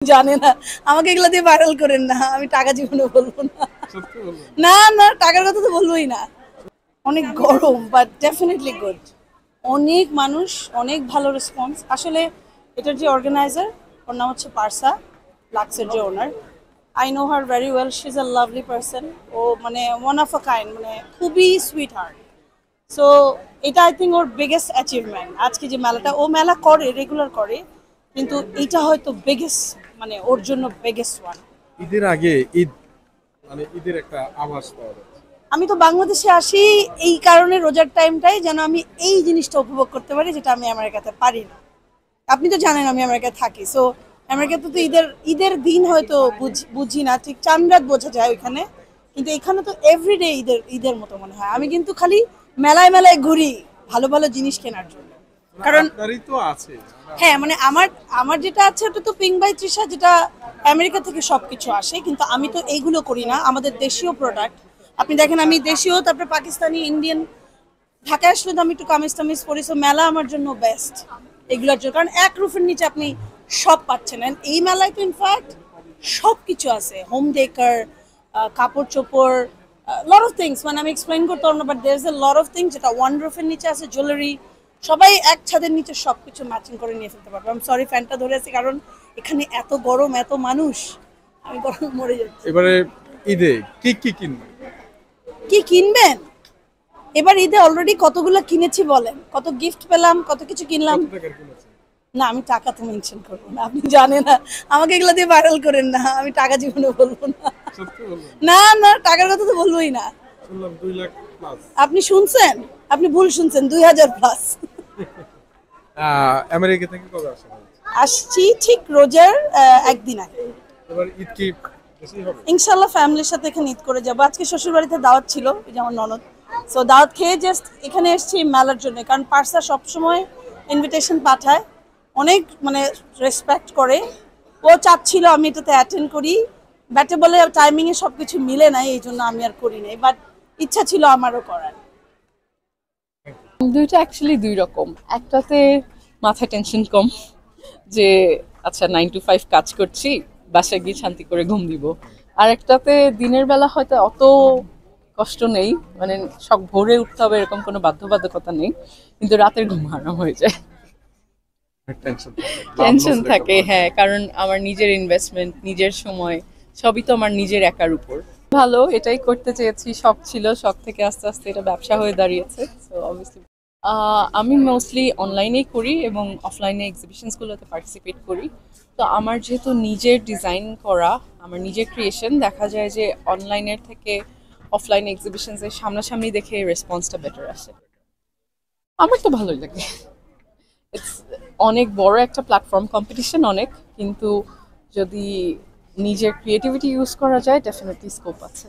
জানে না, আমাকে এগুলো দিয়ে ভাইরাল করেন না, আমি টাকা জীবনে বলবো না। না না, টাকার কথা তো বলবোই না। অনেক গরম, বাট ডেফিনেটলি গুড। অনেক মানুষ, অনেক ভালো রেসপন্স। আসলে এটার যে অর্গানাইজার, ওর নাম হচ্ছে পারসা, লাক্সের যে owner. I know her very well, she is a lovely person. ও মানে ওয়ান অফ আ কাইন্ড, মানে খুবই সুইট হার্ট। সো এটা আই থিঙ্ক ওর বিগেস্ট অ্যাচিভমেন্ট। আজকে যে মেলাটা, ও মেলা করে, রেগুলার করে, কিন্তু এটা হয়তো বিগেস্ট, মানে ওর জন্য বিগেস্ট ওয়ান। ঈদের আগে ঈদ, মানে ঈদের একটা আভাস পাওয়া যাচ্ছে। আমি তো বাংলাদেশে আসি এই কারণে, রোজার টাইমটাই যেন আমি এই জিনিসটা উপভোগ করতে পারি, যেটা আমি আমেরিকাতে পারি না। আপনি তো জানেন আমি আমেরিকায় থাকি, সো আমেরিকাতে তো ঈদের ঈদের দিন হয়তো বুঝি না, ঠিক চাঁদ রাত বোঝা যায় ওইখানে, কিন্তু এখানে তো এভরিডে ঈদের ঈদের মতো মনে হয়। আমি কিন্তু খালি মেলায় মেলায় ঘুরি ভালো ভালো জিনিস কেনার জন্য, কারণ আপনারই তো আছে। হ্যাঁ, মানে আমার আমার যেটা আছে ওটা তো পিঙ্ক বাই তৃষা, যেটা আমেরিকা থেকে সবকিছু আসে, কিন্তু আমি তো এইগুলো করি না, আমাদের দেশীয় প্রোডাক্ট। আপনি দেখেন আমি দেশীয়, তারপরে পাকিস্তানি, ইন্ডিয়ান। ঢাকায় আসলে তো আমি একটু কামিজ টামিজ পরি, সো মেলা আমার জন্য বেস্ট এগুলোর জন্য, কারণ এক রুফের নিচে আপনি সব পাচ্ছেন। And এই মেলায় তো ইনফ্যাক্ট সব কিছু আছে, হোম ডেকার, কাপড় চোপড়, লট অফ থিংস, মানে আমি এক্সপ্লেন করতে পারবো না, but there is a lot of things যেটা ওয়ান রুফের নিচে আছে। জুয়েলারি, সবাই এক ছাদের নিচে সবকিছু ম্যাচিং করে নিয়ে ফেলতে পারবো। আমি সরি ফ্যানটা ধরে আছি, কারণ এখানে এত গরম, এত মানুষ, আমি গরম মরে যাচ্ছি। এবারে ঈদে কি কি কিনবেন? কি কিনবেন? এবার ঈদে অলরেডি কতগুলো কিনেছি বলেন, কত গিফট পেলাম, কত কিছু কিনলাম। কত টাকার কিনেছেন? না, আমি টাকা তো মেনশন করবো না, আপনি জানেন না, আমাকে এগুলো দিয়ে ভাইরাল করেন না, আমি টাকা জীবনে বলবো না। সত্যি বলবেন? না না, টাকার কথা তো বলবোই না। শুনলাম 2 লাখ প্লাস। আপনি শুনছেন, আপনি ভুল শুনছেন, 2000 প্লাস। আমেরিকা থেকে কবে আসা হয়েছে? আসছি ঠিক রোজার একদিন আগে। এবার ঈদ কি বেশি হবে? ইনশাল্লাহ ফ্যামিলির সাথে এখানে ঈদ করে যাবো। আজকে শ্বশুর বাড়িতে দাওয়াত ছিল, এই যে আমার ননদ, সো দাওয়াত খেয়ে জাস্ট এখানে এসেছি মেলার জন্য, কারণ পার্সা সবসময় ইনভিটেশন পাঠায়, অনেক মানে রেসপেক্ট করে। ও চাচ্ছিল আমি এটাতে অ্যাটেন্ড করি, ব্যাটে বলে টাইমিংয়ে সব কিছু মিলে নাই, এই জন্য আমি আর করি নাই, বাট ইচ্ছা ছিল আমারও করার। দুইটা অ্যাকচুয়ালি দুই রকম। একটাতে মাথায় টেনশন কম, যে আচ্ছা 9 to 5 কাজ করছি, বাসায় গিয়ে শান্তি করে ঘুম দিব। আর একটাতে দিনের বেলা হয়তো অত কষ্ট নেই, মানে সব ভোরে উঠতে হবে এরকম কোনো বাধ্যবাধকতা নেই, কিন্তু রাতের ঘুম হারাম হয়ে যায়, টেনশন থাকে। হ্যাঁ, কারণ আমার নিজের ইনভেস্টমেন্ট, নিজের সময়, সবই তো আমার নিজের একার উপর। ভালো, এটাই করতে চেয়েছি, শখ ছিল, শখ থেকে আস্তে আস্তে এটা ব্যবসা হয়ে দাঁড়িয়েছে। সো অবভিয়াসলি আমি মোস্টলি অনলাইনেই করি এবং অফলাইনে এক্সিবিশনসগুলোতে পার্টিসিপেট করি। তো আমার যেহেতু নিজের ডিজাইন করা, আমার নিজের ক্রিয়েশন, দেখা যায় যে অনলাইনের থেকে অফলাইন এক্সিবিশনসের সামনাসামনি দেখে রেসপন্সটা বেটার আসে। আমার তো ভালোই লাগে। ইটস অনেক বড় একটা প্ল্যাটফর্ম, কম্পিটিশন অনেক, কিন্তু যদি নিজের ক্রিয়েটিভিটি ইউজ করা যায়, ডেফিনেটলি স্কোপ আছে।